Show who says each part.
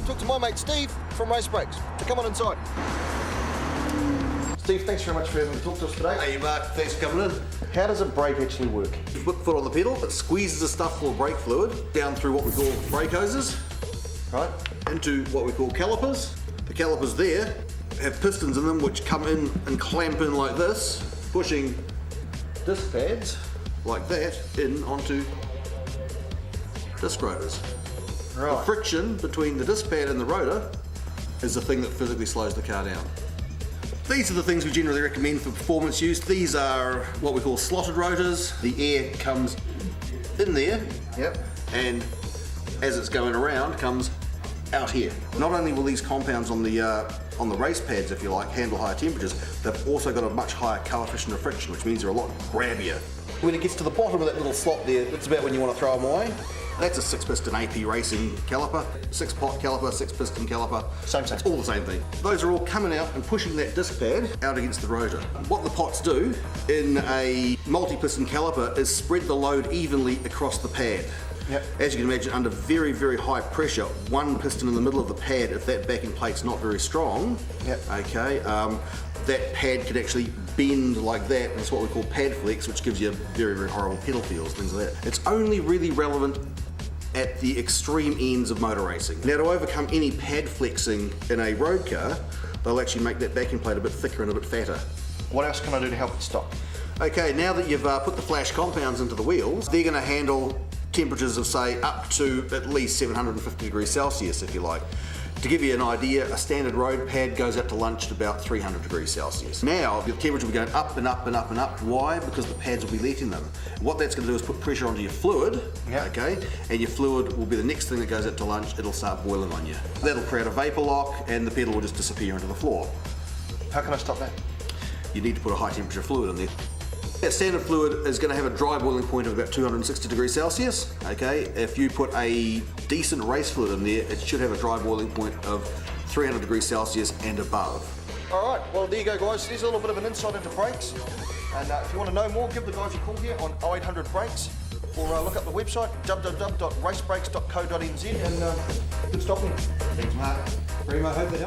Speaker 1: talk to my mate Steve from Race Brakes. So come on inside. Steve, thanks very much for having to talk to us today.
Speaker 2: Hey Mark, thanks for coming in.
Speaker 1: How does a brake actually work?
Speaker 2: You put the foot on the pedal, it squeezes the stuff full of brake fluid down through what we call brake hoses,
Speaker 1: Right.
Speaker 2: into what we call calipers. The calipers there have pistons in them which come in and clamp in like this, pushing disc pads like that in onto disc rotors.
Speaker 1: Right.
Speaker 2: The friction between the disc pad and the rotor is the thing that physically slows the car down. These are the things we generally recommend for performance use. These are what we call slotted rotors. The air comes in there,
Speaker 1: Yep.
Speaker 2: and as it's going around, comes out here. Not only will these compounds on the race pads, if you like, handle higher temperatures, they've also got a much higher coefficient of friction, which means they're a lot grabbier. When it gets to the bottom of that little slot there, it's about when you want to throw them away. That's a 6-piston AP racing caliper, 6-pot caliper, 6-piston caliper.
Speaker 1: Same.
Speaker 2: It's all the same thing. Those are all coming out and pushing that disc pad out against the rotor. What the pots do in a multi-piston caliper is spread the load evenly across the pad.
Speaker 1: Yep.
Speaker 2: As you can imagine, under very, very high pressure, one piston in the middle of the pad, if that backing plate's not very strong,
Speaker 1: Yep.
Speaker 2: okay, that pad could actually bend like that, and it's what we call pad flex, which gives you very, very horrible pedal feels, things like that. It's only really relevant at the extreme ends of motor racing. Now, to overcome any pad flexing in a road car, they'll actually make that backing plate a bit thicker and a bit fatter.
Speaker 1: What else can I do to help it stop?
Speaker 2: Okay, now that you've put the flash compounds into the wheels, they're going to handle temperatures of, say, up to at least 750 degrees Celsius, if you like. To give you an idea, a standard road pad goes out to lunch at about 300 degrees Celsius. Now, the temperature will be going up and up and up and up. Why? Because the pads will be letting them. What that's going to do is put pressure onto your fluid,
Speaker 1: Yep.
Speaker 2: okay? And your fluid will be the next thing that goes out to lunch. It'll start boiling on you. That'll create a vapor lock, and the pedal will just disappear into the floor.
Speaker 1: How can I stop that?
Speaker 2: You need to put a high temperature fluid in there. That standard fluid is going to have a dry boiling point of about 260 degrees Celsius, okay? If you put a decent race fluid in there, it should have a dry boiling point of 300 degrees Celsius and above.
Speaker 1: All right, well, there you go, guys. There's a little bit of an insight into brakes. And if you want to know more, give the guys a call here on 0800 Brakes, or look up the website, www.racebrakes.co.nz, and good stopping.
Speaker 2: Thanks, Mark.
Speaker 3: Primo, hope that helps.